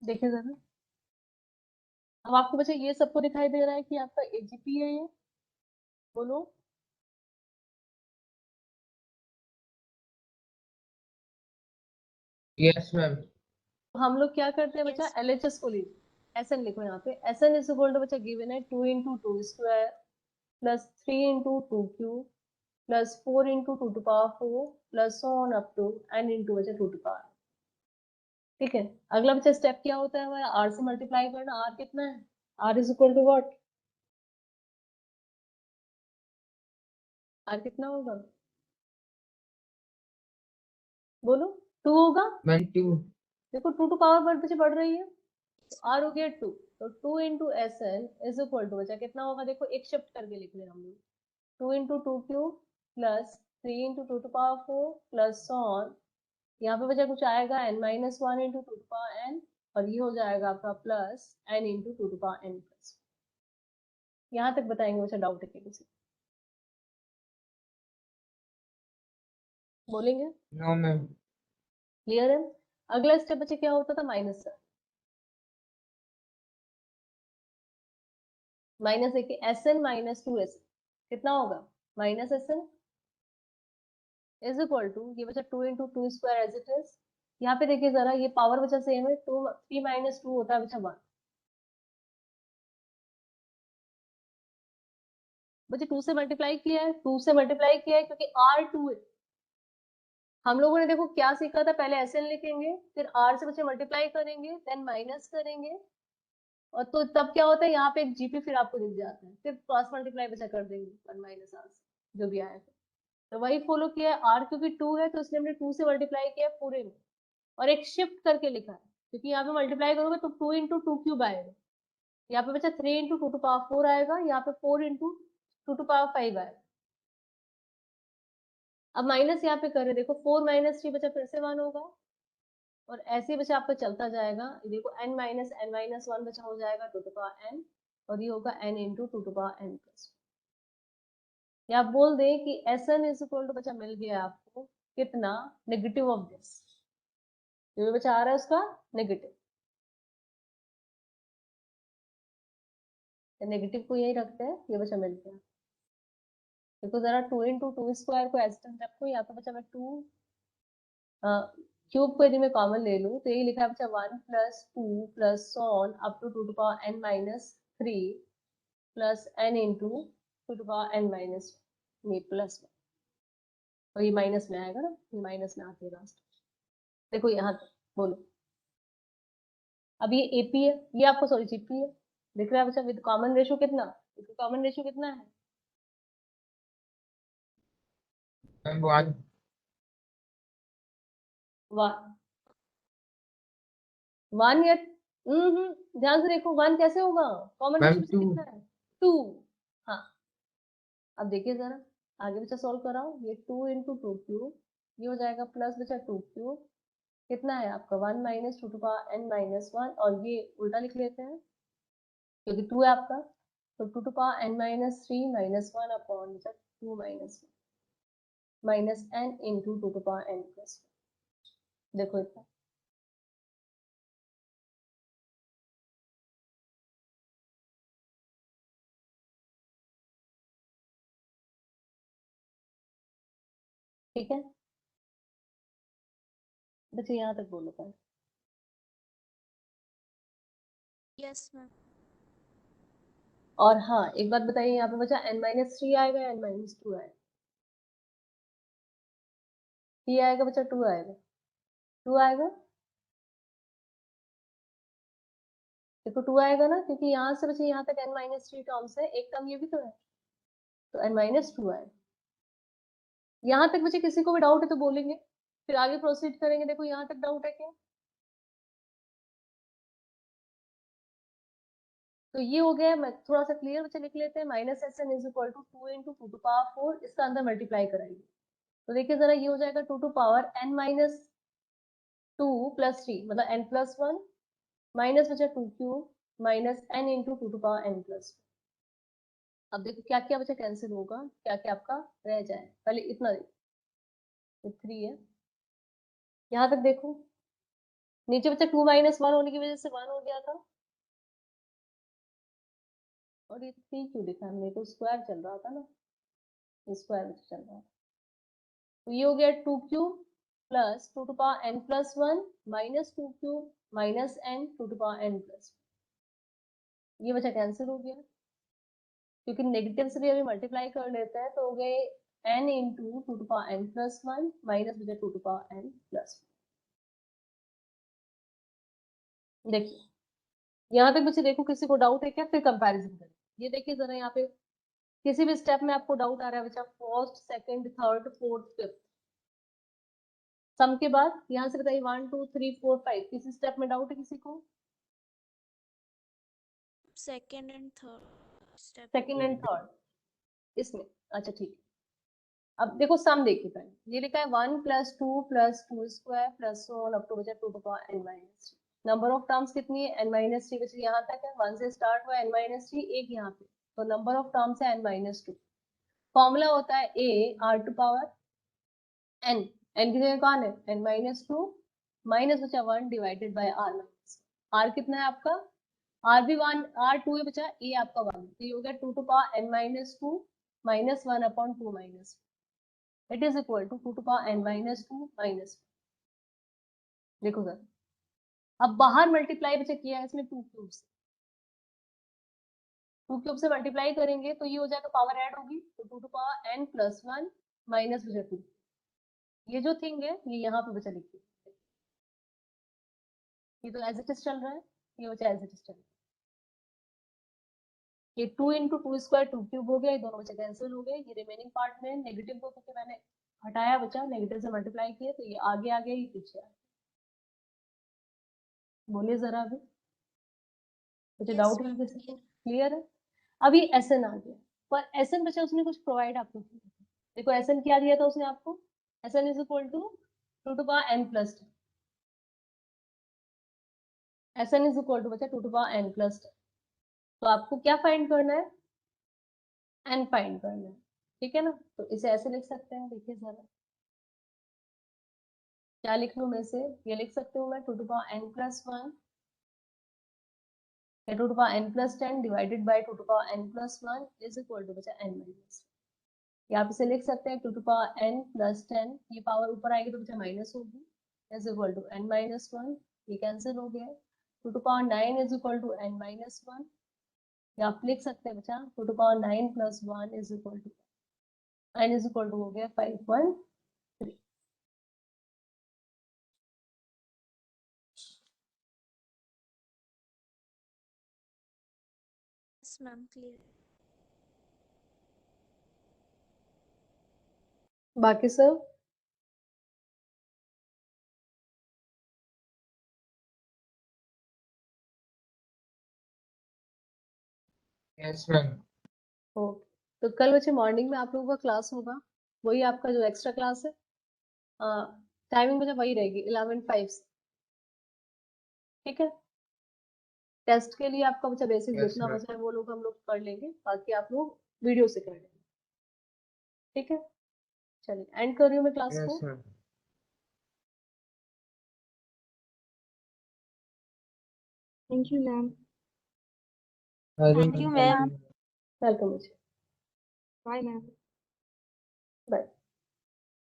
देखिए जरा, अब आपको बच्चे ये सबको दिखाई दे रहा है कि आपका एजीपी है ये, बोलो। Yes, ma'am. हम लोग क्या करते हैं बच्चा, Yes. एलएचएस को लिख, एसएन लिखो यहाँ पे। एसएन इज इक्वल टू बच्चा गिवन है 2 into two square plus 3 into two cube plus 4 into two to power 4 plus so on up to n into बच्चा टू टू पावर। ठीक है, अगला बच्चा स्टेप क्या होता है हमारा, आर से मल्टीप्लाई करना। आर कितना है, r is equal to what, r कितना होगा, बोलो। 2 होगा। Ma'am, 2. देखो टू टू पावर पर बच्चे बढ़ रही है, आर हो गया 2, तो 2 into S N is equal to बचा कितना होगा, देखो एक शिफ्ट करके लिख ले हम लोग। 2 into two cube plus 3 into two to power 4 plus on, यहाँ पे बचा कुछ आएगा n minus one into two to power n, और ये हो जाएगा आपका plus n into two to power n plus. यहाँ तक बताएंगे बच्चा, डाउट है किसी, बोलेंगे? No, ma'am. क्लियर है। अगला स्टेप बच्चे क्या होता था, माइनस का। माइनस देखिए, s n minus two s कितना होगा, minus s N is equal to, ये बचा 2 into two square as it is. यहाँ पे देखिए जरा, ये पावर बचा सेम है, 2 3 माइनस 2 होता है बचा 1। बच्चे 2 से मल्टीप्लाई किया है, 2 से मल्टीप्लाई किया है क्योंकि आर 2 है। हम लोगों ने देखो क्या सीखा था, पहले एस एन लिखेंगे, फिर आर से बच्चे मल्टीप्लाई करेंगे, देन माइनस करेंगे, और तो तब क्या होता है, यहाँ पे एक जीपी फिर आपको दिख जाता है, फिर क्रॉस मल्टीप्लाई बचा कर देंगे 1 माइनस आर से जो भी आया। तो वही फॉलो किया है, आर क्योंकि 2 है तो इसलिए हमने 2 से मल्टीप्लाई किया है पूरे में, और एक शिफ्ट करके लिखा है, क्योंकि यहाँ पे मल्टीप्लाई करोगे तो 2 इंटू टू क्यूब आएगा, यहाँ पे बचा 3 इंटू टू टू पावर 4 आएगा, यहाँ पे 4 इंटू टू टू पावर 5 आएगा। अब माइनस यहाँ पे कर रहे, देखो 4 माइनस 3 बचा फिर से 1 होगा, और ऐसे ही बचा आपका चलता जाएगा। देखो n माइनस वन बचा हो जाएगा टू टू पावर n, और ये होगा n into two to power n plus. या आप बोल दें कि s N is equal to बचा मिल गया आपको कितना, नेगेटिव ऑफ दिस, जो भी बचा आ रहा है उसका नेगेटिव, नेगेटिव को यही रखते हैं, ये बचा मिल गया। देखो जरा 2 इंटू टू स्क्वायर को एज इट रखो, यहाँ पे बचा मैं 2 क्यूब को यदि मैं कॉमन ले लूँ तो यही लिखा है बचा 1 plus 2 plus on up to two to power n minus 3 plus n into two to power n minus में प्लस में, और ये माइनस में आएगा ना, ये माइनस में आती है लास्ट। देखो यहाँ तक बोलो। अब ये एपी है, ये आपको सॉरी जीपी है, दिख रहा है बच्चा, विद कॉमन रेशियो कितना, कॉमन रेशियो कितना है, Ma'am, 1. 1। 1 या ध्यान से देखो 1 कैसे होगा, कॉमन Ma'am, रेशियो 2. कितना है, 2। हाँ, अब देखिए जरा, आगे बच्चा सॉल्व कराओ, ये 2 इंटू टू क्यूब, ये हो जाएगा प्लस बचा 2 क्यूब, कितना है आपका 1 minus two to power n minus one, और ये उल्टा लिख लेते हैं क्योंकि 2 है आपका, तो two to power n minus three minus one upon बचा 2 minus minus n into two to power n plus. देखो इतना, ठीक है बच्चे, यहाँ तक बोलो पहले। Yes, ma'am. और हाँ एक बात बताइए, यहाँ पे बचा n माइनस थ्री आएगा, n माइनस टू आएगा, ये आएगा बच्चा 2 आएगा, 2 आएगा, देखो 2 आएगा ना, क्योंकि यहाँ से बच्चे यहाँ तक n माइनस थ्री टर्म्स है, एक टर्म ये भी तो है, तो n माइनस टू आएगा। यहाँ तक बच्चे किसी को भी डाउट है तो बोलेंगे, फिर आगे प्रोसीड करेंगे। देखो यहाँ तक डाउट है क्या, तो ये हो गया, मैं थोड़ा सा क्लियर बच्चे लिख लेते हैं, minus s N is equal to 2 into two to power 4, इसका अंदर मल्टीप्लाई कराइए, तो देखिए जरा ये हो जाएगा 2 to power n minus two plus three, मतलब n प्लस वन, माइनस बचा 2 cube minus n into two to power n plus. अब देखो क्या क्या बचा कैंसिल होगा, क्या क्या आपका रह जाए, पहले इतना देखो, 3 है, यहाँ तक देखो, नीचे बच्चा 2 माइनस 1 होने की वजह से 1 हो गया था, और ये 3 क्यों लिखा हमने, तो स्क्वायर चल रहा था ना, स्क्वायर चल रहा था, तो ये हो गया 2 cube plus 2 to power n plus 1 minus 2 cube minus n 2 to power n plus, ये बच्चा कैंसिल हो गया, क्योंकि नेगेटिव से भी अभी मल्टीप्लाई कर लेते हैं, तो हो गए n into 2 to power n plus 1 minus बचा 2 टू पावर n प्लस 1। देखिए यहाँ तक बच्चे, देखो किसी को डाउट है क्या, फिर कंपैरिजन करें। ये देखिए जरा, यहाँ पे किसी भी स्टेप में आपको डाउट आ रहा है बच्चा, first second third fourth fifth, सम के बाद यहाँ से बताइए 1 2 3 4 5, किसी स्टेप में डाउट है किसी को? Second and third step. Second and third इसमें, अच्छा ठीक है। अब देखो सम देखिए, पहले ये लिखा है 1 plus 2 plus 2 square plus one up to बचा 2 to power n minus 3। Number of terms कितनी है, n माइनस 3 बच्चे, यहाँ तक है 1 से स्टार्ट हुआ n माइनस 3, एक यहाँ पे, तो नंबर ऑफ टर्म्स है n माइनस 2। फॉर्मूला होता है a r to power n, n की जगह कौन है n माइनस 2 माइनस बचा 1 divided bye r minus, r कितना है आपका, r भी 1, r 2 है बचा, a आपका 1, तो ये हो गया 2 to power n minus 2 minus 1 upon 2 minus, it is equal to 2 to power n minus 2 minus. देखो सर, अब बाहर मल्टीप्लाई बच्चे किया है इसमें 2 क्यूब से, 2 क्यूब से मल्टीप्लाई करेंगे तो ये हो जाएगा, पावर ऐड होगी तो 2 to power n plus 1 minus बचा 2, ये जो थिंग है ये यहाँ पे बचा लिखिए, ये तो एज इट इज चल रहा है, ये बचा एज इट इज चल रहा है, ये 2 इंटू 2 स्क्वायर 2 क्यूब हो गया, ये दोनों बच्चे कैंसिल हो गए, ये रिमेनिंग पार्ट में नेगेटिव को क्योंकि मैंने हटाया बचा, नेगेटिव से मल्टीप्लाई किया, तो ये आगे आ गया, ये पीछे आ गया। बोलिए जरा अभी, मुझे Yes, डाउट है ma'am, किसी को, clear. क्लियर है? अभी एसएन आ गया, पर एसएन बचा उसने कुछ प्रोवाइड आपको किया, देखो एसएन क्या दिया था उसने आपको, s n is equal to 2 to power n plus 10, s n is equal to बचा 2 टू पावर n प्लस 10, तो आपको क्या फाइंड करना है, n फाइंड करना है, ठीक है ना, तो इसे ऐसे लिख सकते हैं, देखिए जरा क्या लिख लूं मैं इसे, ये लिख सकती हूँ मैं 2 टू पावर n प्लस 1 या 2 to power n plus 10 divided by 2 to power n plus 1 is equal to बचा n माइनस, या आप इसे लिख सकते हैं 2 टू पावर n प्लस 10, ये पावर ऊपर आएगी तो बचा माइनस होगी, is equal to n minus 1, ये कैंसिल हो गया, 2 to power 9 is equal to n minus 1, या आप लिख सकते हैं बचा 2 to power 9 plus 1 is equal to n is equal to हो गया 513। Yes, ma'am, clear. बाकी सब Yes, ma'am. ओके, तो कल बच्चे मॉर्निंग में आप लोगों का क्लास होगा, वही आपका जो एक्स्ट्रा क्लास है, टाइमिंग बच्चा वही रहेगी 11:05 से, ठीक है। टेस्ट के लिए आपका बच्चा बेसिक Yes, जितना ma'am. बचा है वो लोग हम लोग कर लेंगे, बाकी आप लोग वीडियो से कर लेंगे, ठीक है। चलिए एंड कर रही हूँ मैं क्लास को। Yes, ma'am. Thank you, ma'am. Thank you, ma'am. Welcome बच्चे, Bye, ma'am. Bye.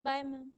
Bye, ma'am.